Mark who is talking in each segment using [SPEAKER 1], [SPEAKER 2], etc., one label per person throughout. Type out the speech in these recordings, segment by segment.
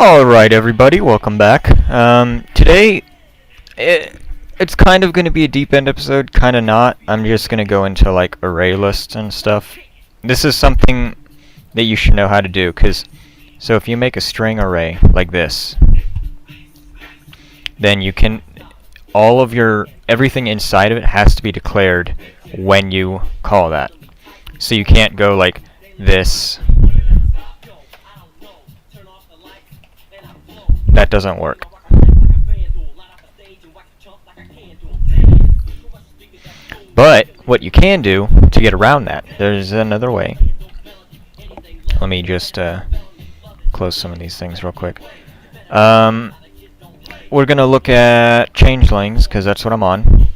[SPEAKER 1] Alright everybody, welcome back. Today, it's kind of going to be a DeepEnd episode, kind of not. I'm just going to go into like ArrayList and stuff. This is something that you should know how to do, so if you make a string array like this, then you can, everything inside of it has to be declared when you call that. So you can't go like this. That doesn't work. But what you can do to get around that, there's another way. Let me just close some of these things real quick. We're going to look at changelings, because that's what I'm on.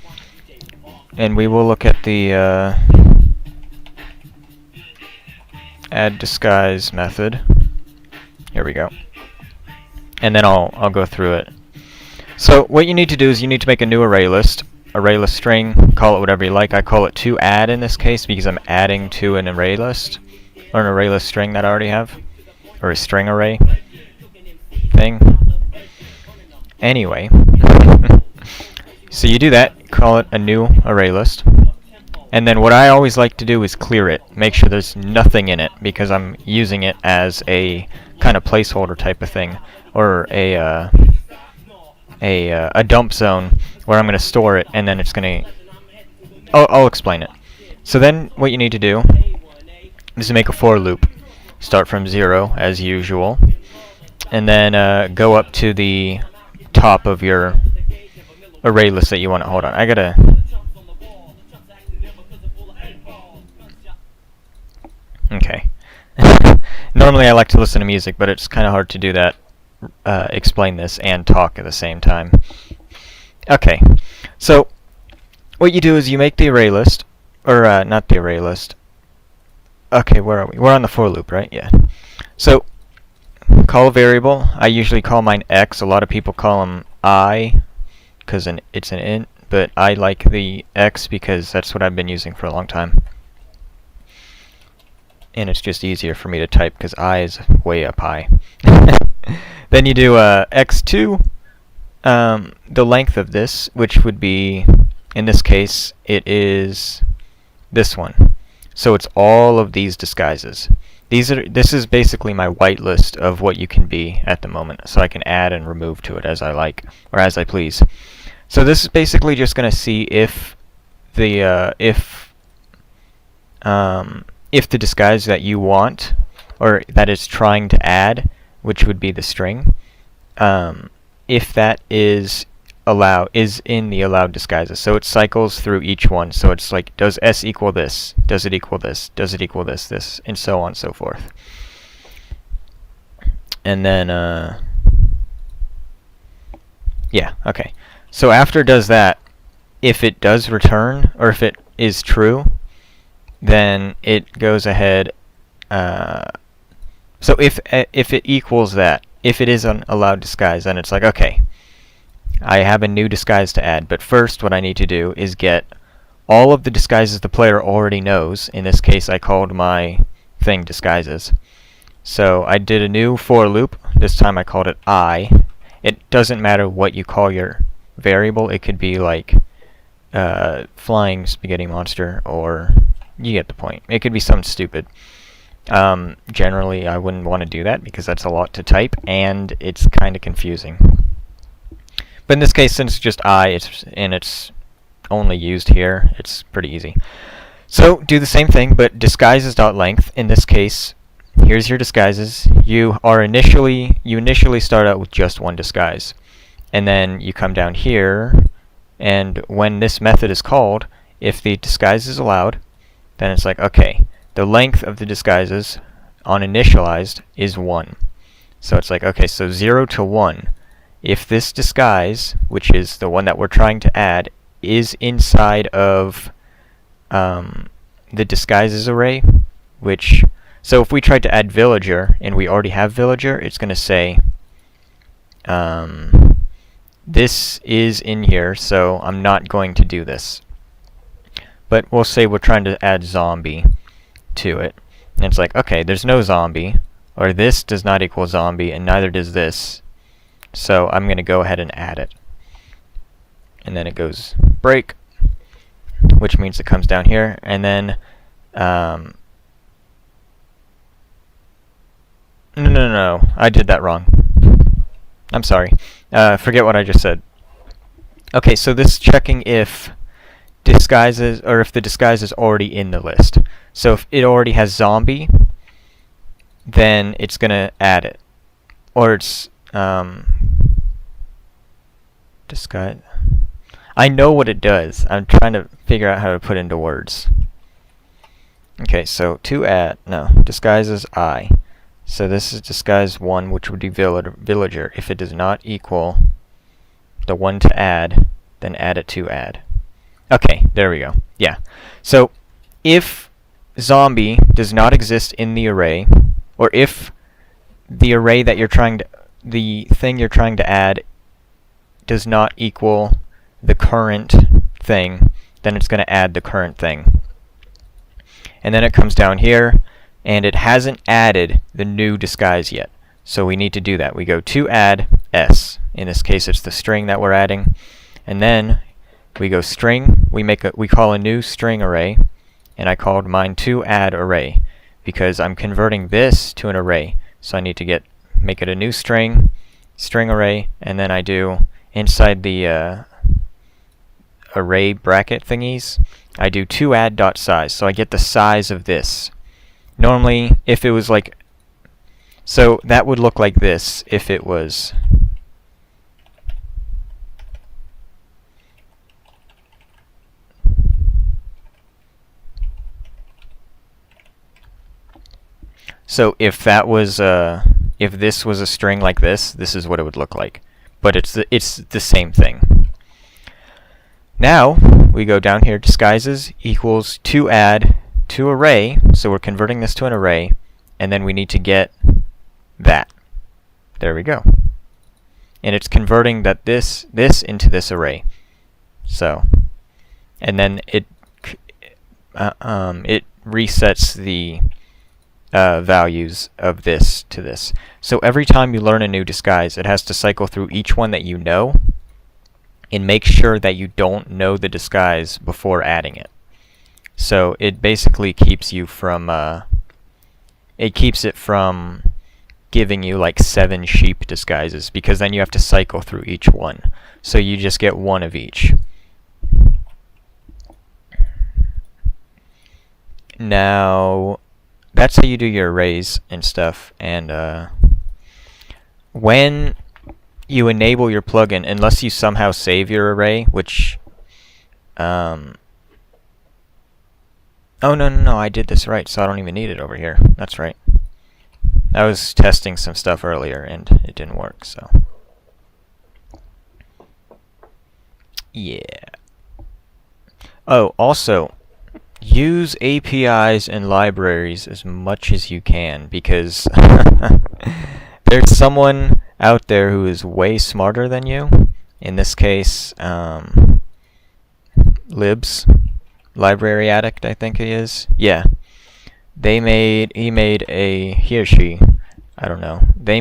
[SPEAKER 1] And we will look at the add disguise method. Here we go. And then I'll go through it. So what you need to do is you need to make a new ArrayList string, call it whatever you like. I call it toAdd in this case because I'm adding to an ArrayList, or an ArrayList string that I already have, or a string array thing. Anyway, so you do that, call it a new ArrayList, and then what I always like to do is clear it, make sure there's nothing in it, because I'm using it as a kind of placeholder type of thing, or a dump zone where I'm going to store it, and then it's going to... I'll explain it. So then what you need to do is to make a for loop. Start from 0 as usual, and then go up to the top of your array list that you want to... Hold on, I gotta... Okay. Normally I like to listen to music, but it's kind of hard to do that, explain this, and talk at the same time. Okay, so what you do is you make the array list, or not the array list. Okay, where are we? We're on the for loop, right? Yeah. So call a variable. I usually call mine x. A lot of people call them I, because it's an int, but I like the x because that's what I've been using for a long time. And it's just easier for me to type because I is way up high. Then you do x2, the length of this, which would be, in this case, it is this one. So it's all of these disguises. This is basically my whitelist of what you can be at the moment, so I can add and remove to it as I like, or as I please. So this is basically just going to see if the disguise that you want, or that it's trying to add, which would be the string, if that is in the allowed disguises. So it cycles through each one. So it's like, does s equal this? Does it equal this? Does it equal this? This, and so on and so forth. And then, yeah, okay. So after it does that, if it does return, or if it is true, then it goes ahead. So if it equals that, if it is an allowed disguise, then it's like, okay, I have a new disguise to add. But first, what I need to do is get all of the disguises the player already knows. In this case, I called my thing disguises. So I did a new for loop. This time I called it I. It doesn't matter what you call your variable. It could be like flying spaghetti monster, or... You get the point. It could be something stupid. Generally, I wouldn't want to do that because that's a lot to type, and it's kind of confusing. But in this case, since it's just I, it's only used here, it's pretty easy. So do the same thing, but disguises.length. In this case, here's your disguises. You initially start out with just one disguise, and then you come down here, and when this method is called, if the disguise is allowed, then it's like, okay, the length of the disguises on initialized is 1. So it's like, okay, so 0 to 1. If this disguise, which is the one that we're trying to add, is inside of the disguises array, so if we tried to add villager and we already have villager, it's going to say this is in here, so I'm not going to do this. But we'll say we're trying to add zombie to it. And it's like, okay, there's no zombie or this does not equal zombie, and neither does this. So I'm going to go ahead and add it. And then it goes break, which means it comes down here, and then no, I did that wrong. I'm sorry. Forget what I just said. Okay, so this is checking if disguises, or if the disguise is already in the list. So if it already has zombie, then it's going to add it. Or it's disguise. I know what it does. I'm trying to figure out how to put into words. Okay, so to add, no, disguises I. So this is disguise 1, which would be villager. If it does not equal the one to add, then add it to add. Okay, there we go. Yeah. So if zombie does not exist in the array, or if the array that you're trying to, the thing you're trying to add does not equal the current thing, then it's going to add the current thing. And then it comes down here, and it hasn't added the new disguise yet. So we need to do that. We go to add s. In this case, it's the string that we're adding. And then we go string. We call a new string array, and I called mine to add array because I'm converting this to an array. So I need to make it a new string array, and then I do inside the array bracket thingies, I do to add dot size. So I get the size of this. Normally, if it was like, so that would look like this if it was so if that was if this was a string like this is what it would look like. But it's the same thing. Now we go down here, disguises equals to add to array, so we're converting this to an array, and then we need to get that. There we go. And it's converting that this into this array. So, and then it resets the values of this to this. So every time you learn a new disguise, it has to cycle through each one that you know and make sure that you don't know the disguise before adding it. So it basically keeps you from it keeps it from giving you like 7 sheep disguises, because then you have to cycle through each one. So you just get one of each. Now that's how you do your arrays and stuff. And when you enable your plugin, unless you somehow save your array, which oh, no, I did this right, so I don't even need it over here. That's right. I was testing some stuff earlier, and it didn't work, so. Yeah. Oh, also, use APIs and libraries as much as you can, because there's someone out there who is way smarter than you. In this case, Libs. Library Addict, I think he is. Yeah. He or she, I don't know. They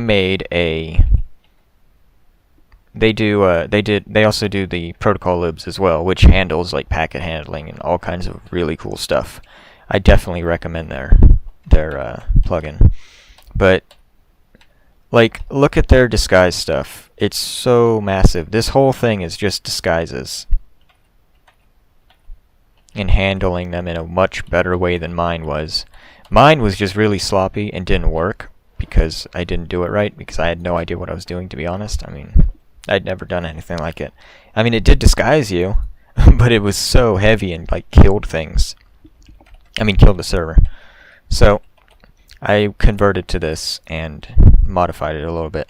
[SPEAKER 1] also do the protocol libs as well, which handles like packet handling and all kinds of really cool stuff. I definitely recommend their plugin. But like, look at their disguise stuff. It's so massive. This whole thing is just disguises, and handling them in a much better way than mine was. Mine was just really sloppy and didn't work because I didn't do it right, because I had no idea what I was doing, to be honest. I mean, I'd never done anything like it. I mean, it did disguise you, but it was so heavy and like killed things. I mean, killed the server. So I converted to this and modified it a little bit.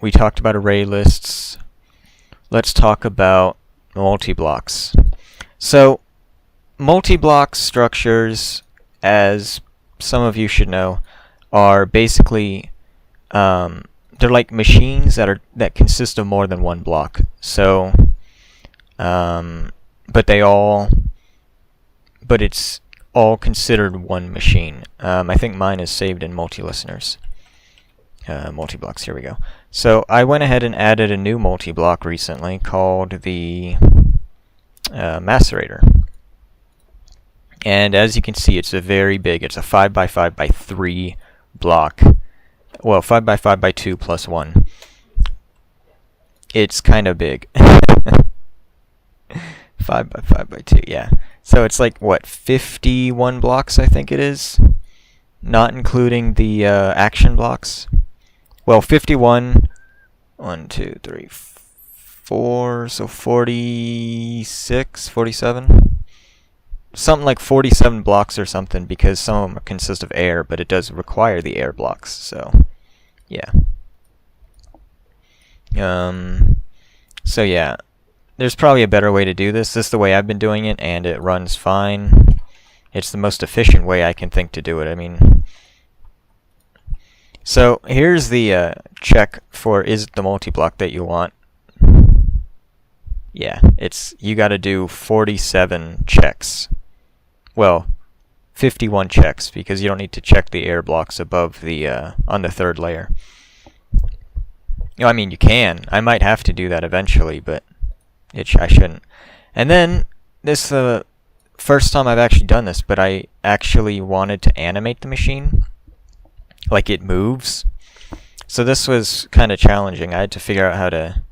[SPEAKER 1] We talked about array lists. Let's talk about multiblocks. So, multiblock structures, as some of you should know, are basically they're like machines that consist of more than one block. So, but it's all considered one machine. I think mine is saved in multi-listeners. Multiblocks, here we go. So I went ahead and added a new multi-block recently called the macerator. And as you can see, it's a very big, it's a 5x5x3 block. Well, 5x5x2 plus 1. It's kind of big. 5x5x2, yeah. So it's like, what, 51 blocks, I think it is? Not including the action blocks. Well, 51, 1, 2, 3, 4, so 46, 47? Something like 47 blocks or something, because some of them consist of air, but it does require the air blocks, so, yeah. So yeah, there's probably a better way to do this. This is the way I've been doing it, and it runs fine. It's the most efficient way I can think to do it. I mean, so here's the check for is it the multi-block that you want. Yeah, you got to do 47 checks. Well, 51 checks, because you don't need to check the air blocks above the on the third layer. I mean, you can. I might have to do that eventually, but I shouldn't. And then this first time I've actually done this, but I actually wanted to animate the machine, like it moves. So this was kind of challenging. I had to figure out how to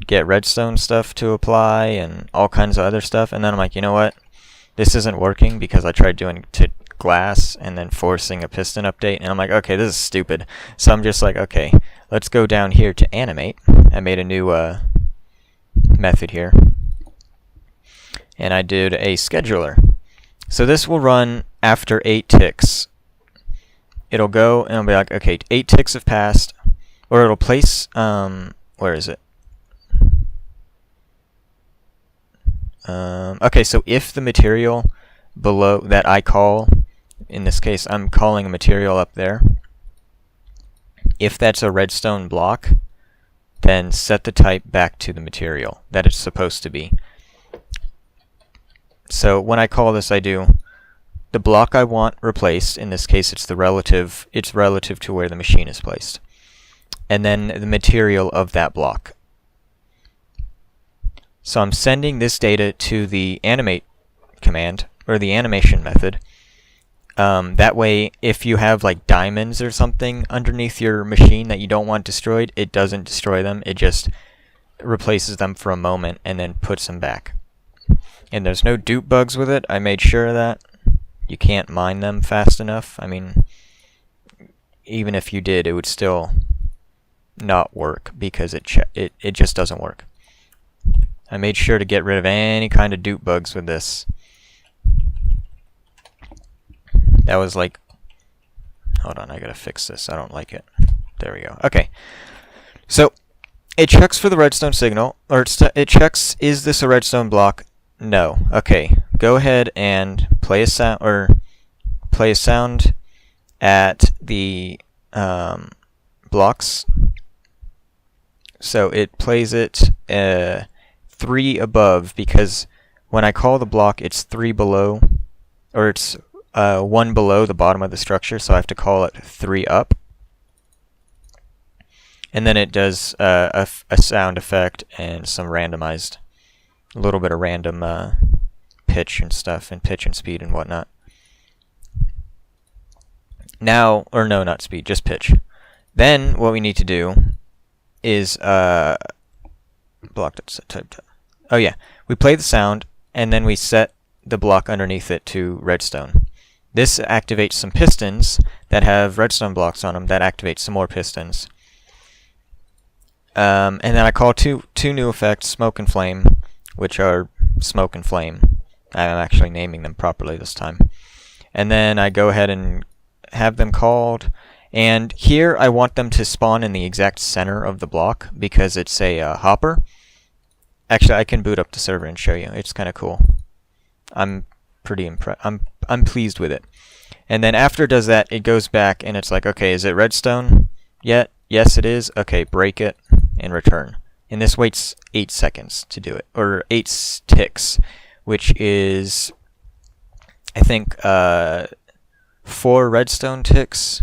[SPEAKER 1] get redstone stuff to apply and all kinds of other stuff. And then I'm like, you know what? This isn't working, because I tried doing it to glass and then forcing a piston update, and I'm like, okay, this is stupid. So I'm just like, okay, let's go down here to animate. I made a new method here, and I did a scheduler. So this will run after 8 ticks. It'll go and it'll be like, okay, 8 ticks have passed, or it'll place, where is it? Okay, so if the material below that I call, in this case I'm calling a material up there, if that's a redstone block, then set the type back to the material that it's supposed to be. So when I call this, I do the block I want replaced. In this case, it's relative to where the machine is placed, and then the material of that block. So I'm sending this data to the animate command, or the animation method. That way, if you have like diamonds or something underneath your machine that you don't want destroyed, it doesn't destroy them. It just replaces them for a moment and then puts them back. And there's no dupe bugs with it. I made sure of that. You can't mine them fast enough. I mean, even if you did, it would still not work, because it just doesn't work. I made sure to get rid of any kind of dupe bugs with this. That was like, hold on, I gotta fix this. I don't like it. There we go. Okay. So it checks for the redstone signal, or it checks, is this a redstone block? No. Okay. Go ahead and play a sound, at the blocks. So it plays it 3 above, because when I call the block, it's 3 below, or it's 1 below the bottom of the structure, so I have to call it 3 up. And then it does a sound effect and some randomized, a little bit of random pitch and stuff, and pitch and speed and whatnot. Now, or no, not speed, just pitch. Then what we need to do is block.setType. Oh yeah, we play the sound, and then we set the block underneath it to redstone. This activates some pistons that have redstone blocks on them that activate some more pistons. And then I call two new effects, smoke and flame, which are smoke and flame. I'm actually naming them properly this time. And then I go ahead and have them called. And here I want them to spawn in the exact center of the block, because it's a hopper. Actually, I can boot up the server and show you. It's kind of cool. I'm pretty impressed. I'm pleased with it. And then after it does that, it goes back and it's like, okay, is it redstone yet? Yes, it is. Okay, break it and return. And this waits 8 seconds to do it, or 8 ticks, which is I think 4 redstone ticks.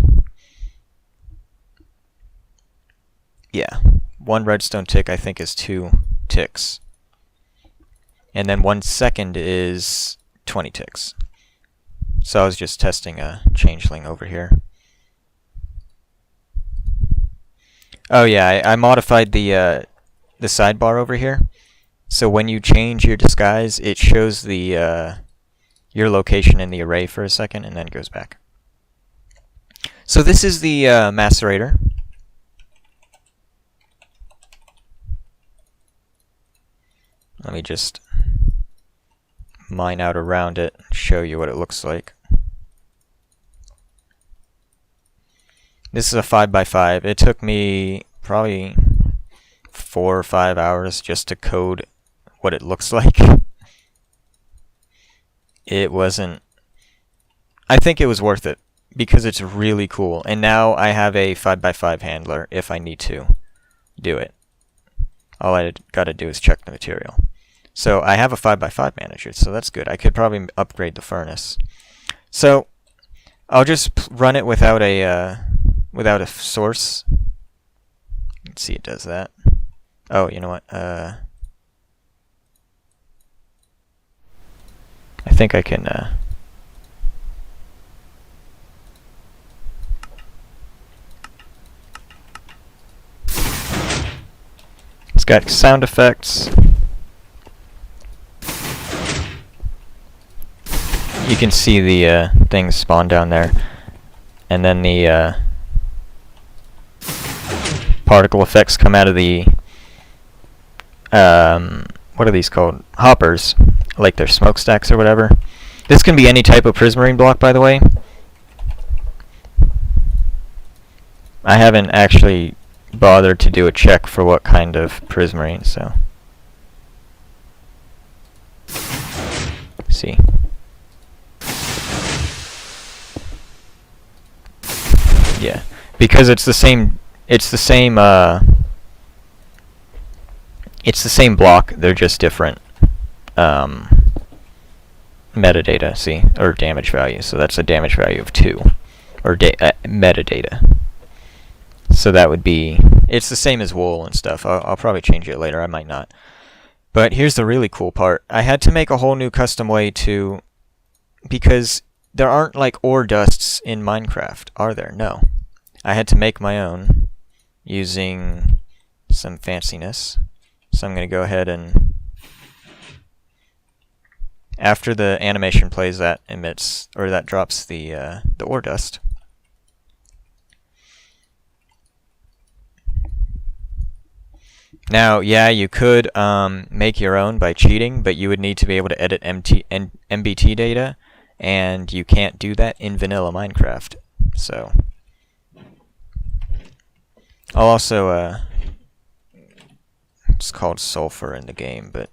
[SPEAKER 1] Yeah, 1 redstone tick I think is 2 ticks. And then 1 second is 20 ticks. So I was just testing a changeling over here. Oh yeah, I modified the sidebar over here. So when you change your disguise, it shows the your location in the array for a second and then goes back. So this is the macerator. Let me just mine out around it and show you what it looks like. This is a 5x5. It took me probably 4 or 5 hours just to code what it looks like. It wasn't... I think it was worth it because it's really cool. And now I have a 5x5 handler if I need to do it. All I gotta do is check the material. So I have a 5x5 manager, so that's good. I could probably upgrade the furnace. So I'll just run it without a source. Let's see, it does that. Oh, you know what? I think I can. It's got sound effects. You can see the things spawn down there, and then the particle effects come out of the what are these called? Hoppers, like they're smokestacks or whatever. This can be any type of prismarine block, by the way. I haven't actually bothered to do a check for what kind of prismarine, so see. Yeah, because it's the same block, they're just different metadata, see, or damage value. So that's a damage value of 2, or metadata. So that would be, it's the same as wool and stuff. I'll probably change it later, I might not. But here's the really cool part. I had to make a whole new custom way to, because there aren't like ore dusts in Minecraft, are there? No. I had to make my own using some fanciness. So I'm going to go ahead and, after the animation plays, that emits, or that drops the ore dust. Now, yeah, you could make your own by cheating, but you would need to be able to edit MBT data, and you can't do that in vanilla Minecraft. So I'll also it's called sulfur in the game, but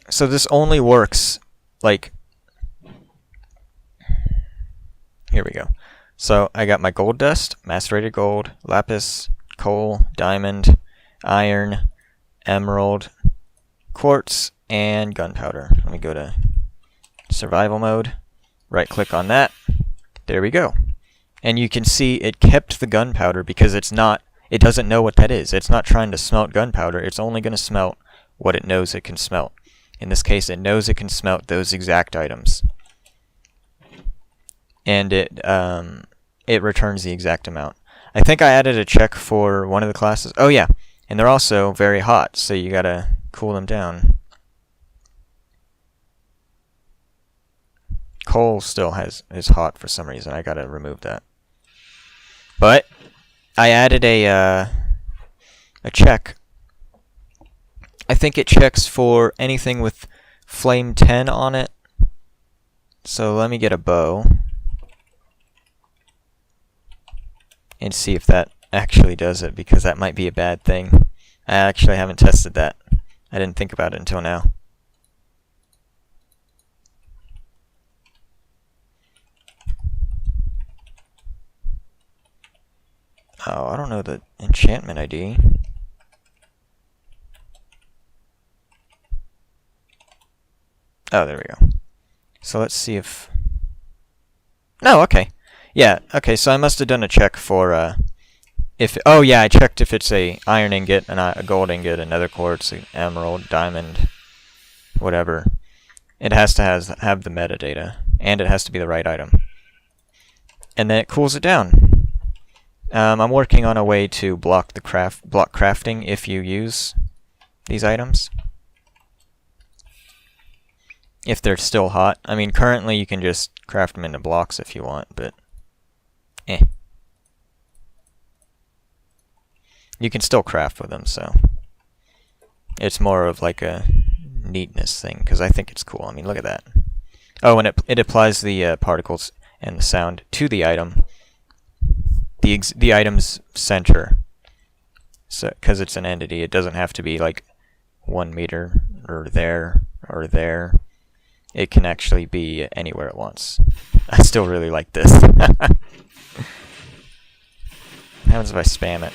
[SPEAKER 1] so this only works like, here we go. So I got my gold dust, macerated gold, lapis, coal, diamond, iron, emerald, quartz, and gunpowder. Let me go to survival mode, right click on that, there we go. And you can see it kept the gunpowder because it doesn't know what that is. It's not trying to smelt gunpowder, it's only going to smelt what it knows it can smelt. In this case, it knows it can smelt those exact items. And it returns the exact amount. I think I added a check for one of the classes. Oh yeah, and they're also very hot, so you gotta cool them down. Coal still is hot for some reason. I gotta remove that. But I added a check. I think it checks for anything with flame 10 on it. So let me get a bow and see if that actually does it, because that might be a bad thing. I actually haven't tested that. I didn't think about it until now. Oh, I don't know the enchantment ID. Oh, there we go. So let's see if... No, okay. Yeah, okay, so I must have done a check for, if... Oh, yeah, I checked if it's a iron ingot, a gold ingot, a nether quartz, an emerald, diamond, whatever. It has to have the metadata, and it has to be the right item. And then it cools it down. I'm working on a way to block crafting if you use these items. If they're still hot. I mean, currently you can just craft them into blocks if you want, but you can still craft with them, so it's more of like a neatness thing, because I think it's cool. I mean, look at that. Oh, and it applies the particles and the sound to the item, the item's center. So, because it's an entity, it doesn't have to be like 1 meter or there or there. It can actually be anywhere it wants. I still really like this. What happens if I spam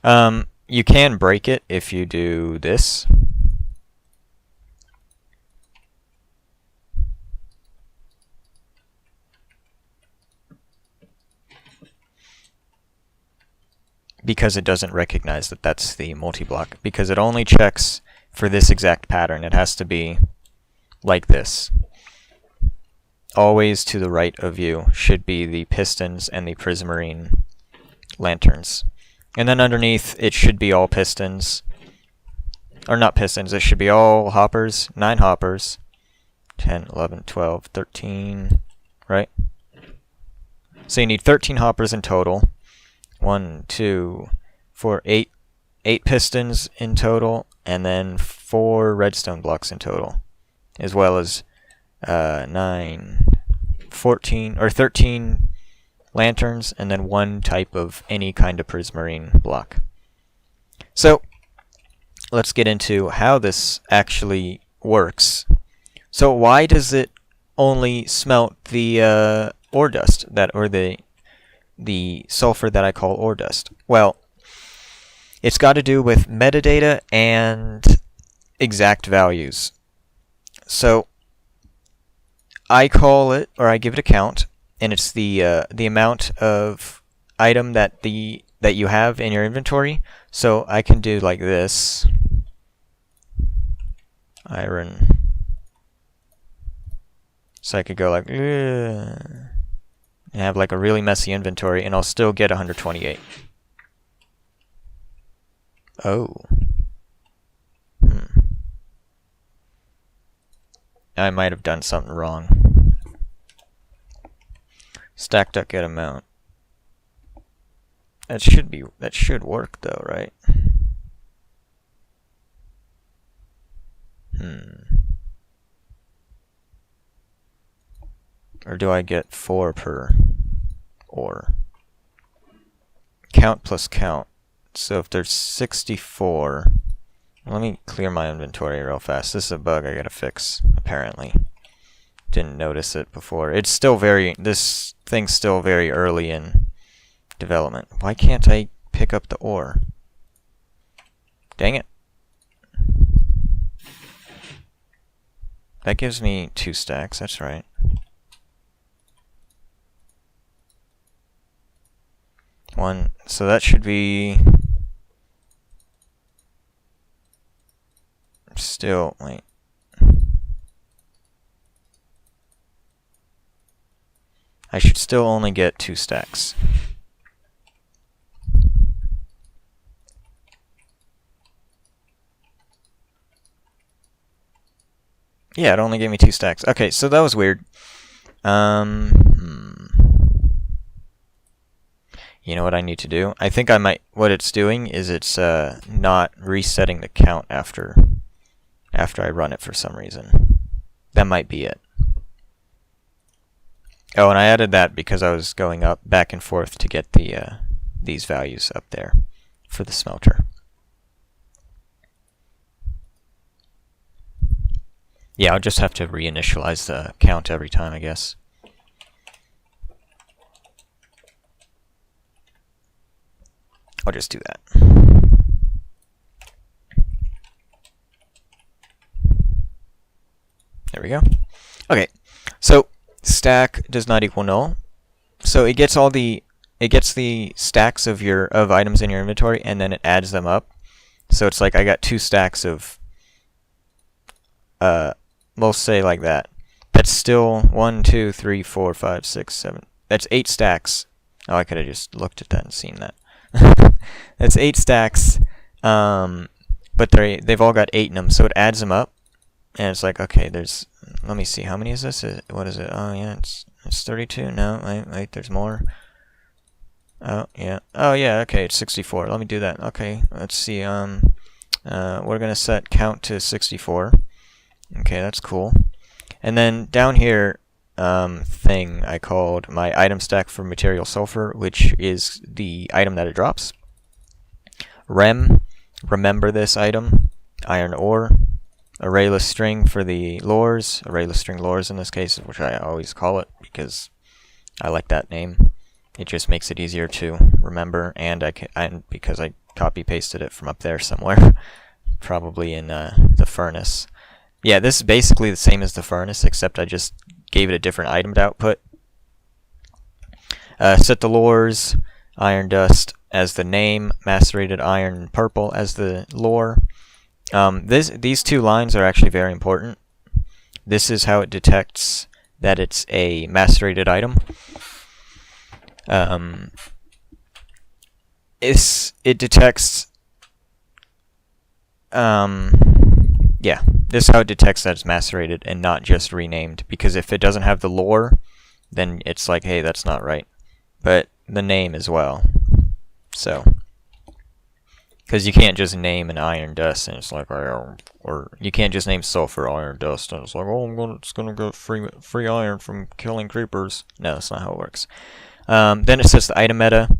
[SPEAKER 1] it? You can break it if you do this. Because it doesn't recognize that that's the multi-block. Because it only checks for this exact pattern. It has to be like this. Always to the right of you should be the pistons and the prismarine lanterns. And then underneath, it should be all pistons. Or not pistons, it should be all hoppers. 9 hoppers. 10, 11, 12, 13, right? So you need 13 hoppers in total. 1, 2, 4, 8 pistons in total, and then 4 redstone blocks in total, as well as 9, 14, or 13 lanterns, and then 1 type of any kind of prismarine block. So let's get into how this actually works. So why does it only smelt the ore dust, or the sulfur that I call ore dust? Well, it's got to do with metadata and exact values. So I call it, or I give it a count, and it's the amount of item that you have in your inventory. So I can do like this. Iron. So I could go like and have like a really messy inventory, and I'll still get 128. Oh. I might have done something wrong. Stack.get amount. That should work though, right? Or do I get 4 per ore? Count plus count. So if there's 64, let me clear my inventory real fast. This is a bug I gotta fix, apparently. Didn't notice it before. It's still this thing's still very early in development. Why can't I pick up the ore? Dang it. That gives me 2 stacks, that's right. One, so that should be still, wait. I should still only get 2 stacks. Yeah, it only gave me 2 stacks. Okay, so that was weird. You know what I need to do? I think what it's doing is it's not resetting the count after I run it for some reason. That might be it. Oh, and I added that because I was going up back and forth to get these values up there for the smelter. Yeah, I'll just have to reinitialize the count every time, I guess. I'll just do that. There we go. Okay, so stack does not equal null. So it gets the stacks of items in your inventory, and then it adds them up. So it's like I got 2 stacks of we'll say like that. That's still 1, 2, 3, 4, 5, 6, 7. That's 8 stacks. Oh, I could have just looked at that and seen that. That's 8 stacks. But they've all got 8 in them, so it adds them up. And it's like, okay, let me see, how many is this? What is it? Oh yeah, it's 32. No, wait, there's more. Oh yeah. Oh yeah, okay, it's 64. Let me do that. Okay, let's see. We're gonna set count to 64. Okay, that's cool. And then down here, thing I called my item stack for material sulfur, which is the item that it drops. Remember this item, iron ore. ArrayList string for the lures, ArrayList string lures in this case, which I always call it because I like that name. It just makes it easier to remember, and because I copy pasted it from up there somewhere, probably in the furnace. Yeah, this is basically the same as the furnace, except I just gave it a different item to output. Set the lures, iron dust as the name, macerated iron purple as the lure. These 2 lines are actually very important. This is how it detects that it's a macerated item. It detects. Yeah, this is how it detects that it's macerated and not just renamed. Because if it doesn't have the lore, then it's like, hey, that's not right. But the name as well. So. Because you can't just name an iron dust and it's like, or you can't just name sulfur iron dust and it's like, oh, it's gonna get free iron from killing creepers. No, that's not how it works. Then it sets the item meta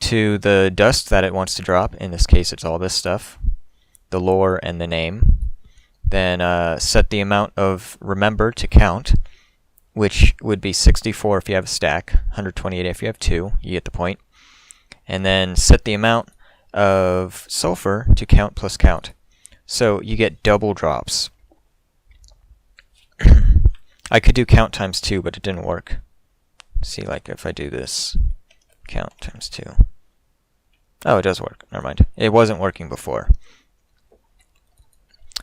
[SPEAKER 1] to the dust that it wants to drop. In this case, it's all this stuff, the lore and the name. Then set the amount of remember to count, which would be 64 if you have a stack, 128 if you have 2. You get the point. And then set the amount of sulfur to count plus count. So you get double drops. I could do count times 2, but it didn't work. See, like if I do this, count times 2. Oh, it does work. Never mind. It wasn't working before.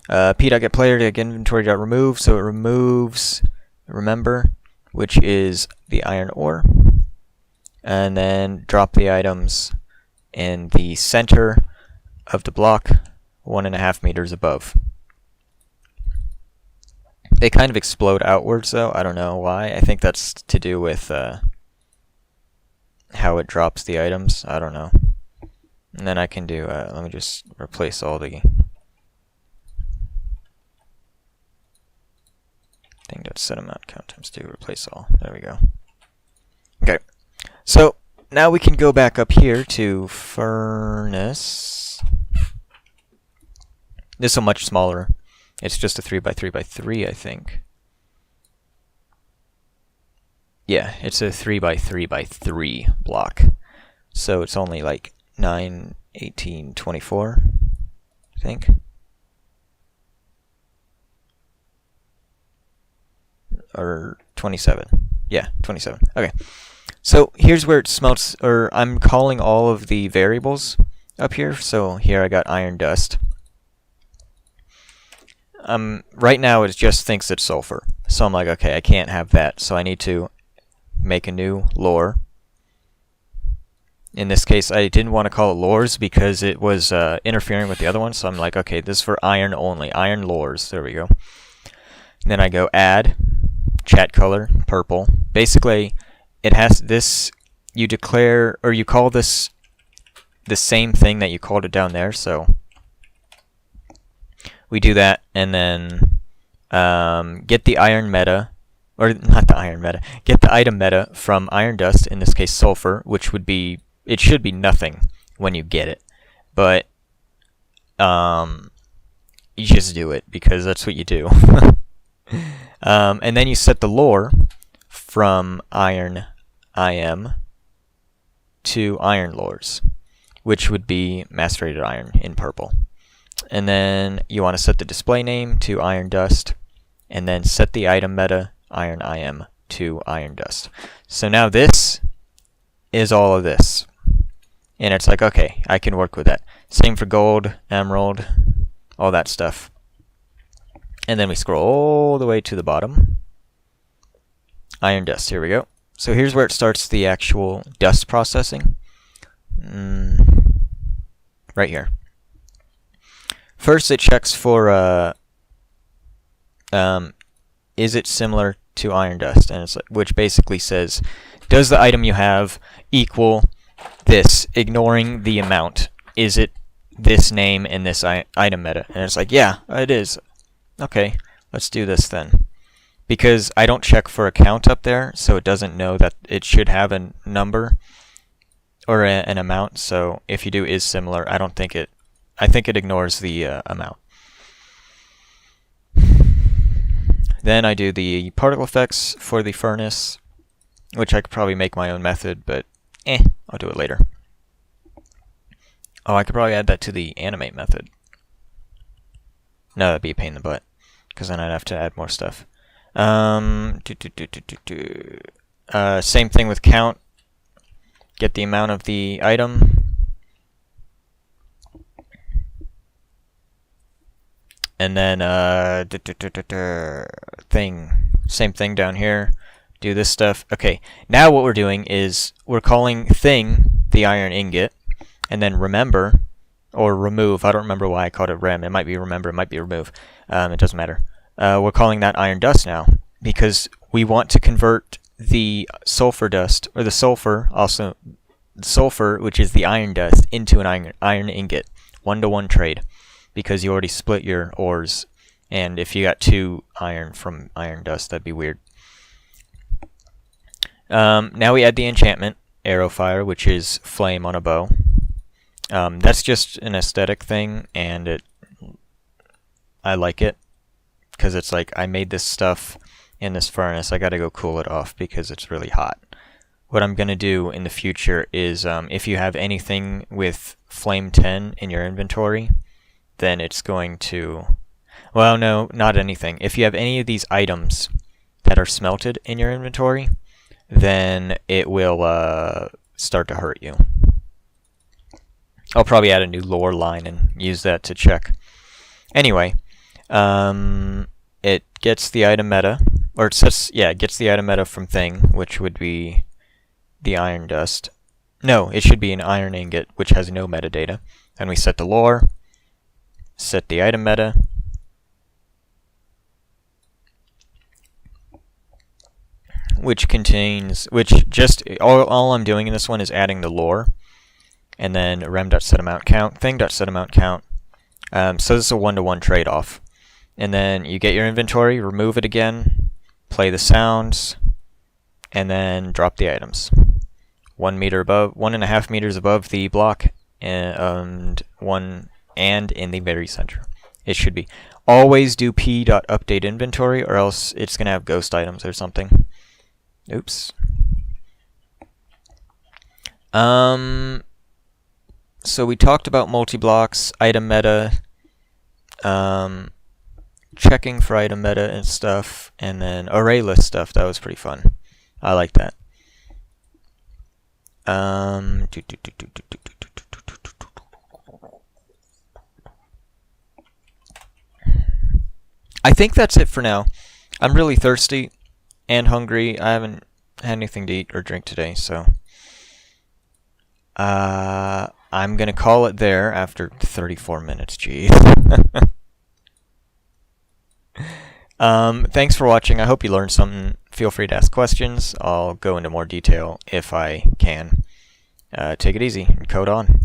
[SPEAKER 1] P.getPlayer to get inventory.remove, so it removes remember, which is the iron ore, and then drop the items in the center of the block 1.5 meters above. They kind of explode outwards though, I don't know why. I think that's to do with how it drops the items, I don't know. And then I can do, let me just replace all the thing that's set amount count times 2, replace all, there we go. Okay, so now we can go back up here to furnace. This is much smaller. It's just a 3x3x3, I think. Yeah, it's a 3x3x3 block. So it's only like 9, 18, 24, I think. Or 27. Yeah, 27. Okay. So here's where it smelts, or I'm calling all of the variables up here. So here I got iron dust. Right now it just thinks it's sulfur. So I'm like, okay, I can't have that. So I need to make a new lure. In this case, I didn't want to call it lures because it was interfering with the other one. So I'm like, okay, this is for iron only. Iron lures. There we go. And then I go add, chat color, purple. Basically, it has this, you declare, or you call this the same thing that you called it down there. So we do that, and then get the iron meta, or not the iron meta, get the item meta from iron dust, in this case sulfur, which would be, it should be nothing when you get it, but you just do it because that's what you do. And then you set the lore from iron IM to iron lures, which would be macerated iron in purple. And then you want to set the display name to iron dust, and then set the item meta iron IM to iron dust. So now this is all of this. And it's like, okay, I can work with that. Same for gold, emerald, all that stuff. And then we scroll all the way to the bottom. Iron dust, here we go. So here's where it starts the actual dust processing. Right here. First it checks for, is it similar to iron dust? And it's like, which basically says, does the item you have equal this, ignoring the amount? Is it this name and this item meta? And it's like, yeah, it is. Okay, let's do this then. Because I don't check for a count up there, so it doesn't know that it should have a number or an amount. So if you do is similar, I think it ignores the amount. Then I do the particle effects for the furnace, which I could probably make my own method, but I'll do it later. Oh, I could probably add that to the animate method. No, that'd be a pain in the butt, because then I'd have to add more stuff. Same thing with count. Get the amount of the item. And then same thing down here. Do this stuff. Okay, now what we're doing is we're calling thing the iron ingot, and then remember or remove. I don't remember why I called it rem. It might be remember, it might be remove. It doesn't matter. We're calling that iron dust now because we want to convert the sulfur dust, or the sulfur, also sulfur, which is the iron dust, into an iron ingot. 1-to-1 trade, because you already split your ores, and if you got 2 iron from iron dust, that'd be weird. Now we add the enchantment, arrow fire, which is flame on a bow. That's just an aesthetic thing, and I like it, because it's like, I made this stuff in this furnace, I gotta go cool it off because it's really hot. What I'm gonna do in the future is, if you have anything with flame 10 in your inventory, then it's going to, well, no, not anything. If you have any of these items that are smelted in your inventory, then it will start to hurt you. I'll probably add a new lore line and use that to check. Anyway, it gets the item meta, or it says, yeah, it gets the item meta from thing, which would be the iron dust. No, it should be an iron ingot, which has no metadata. And we set the lore, set the item meta, which just, all I'm doing in this one is adding the lore, and then rem.setAmountCount, thing.setAmountCount. So this is a 1-to-1 trade-off. And then you get your inventory, remove it again, play the sounds, and then drop the items. 1.5 meters above the block, and in the very center. It should be. Always do p.update inventory, or else it's gonna have ghost items or something. Oops. So we talked about multi-blocks, item meta, checking for item meta and stuff, and then ArrayList stuff. That was pretty fun. I like that. I think that's it for now. I'm really thirsty and hungry. I haven't had anything to eat or drink today, so I'm gonna call it there after 34 minutes. Geez. Thanks for watching. I hope you learned something. Feel free to ask questions. I'll go into more detail if I can. Take it easy and code on.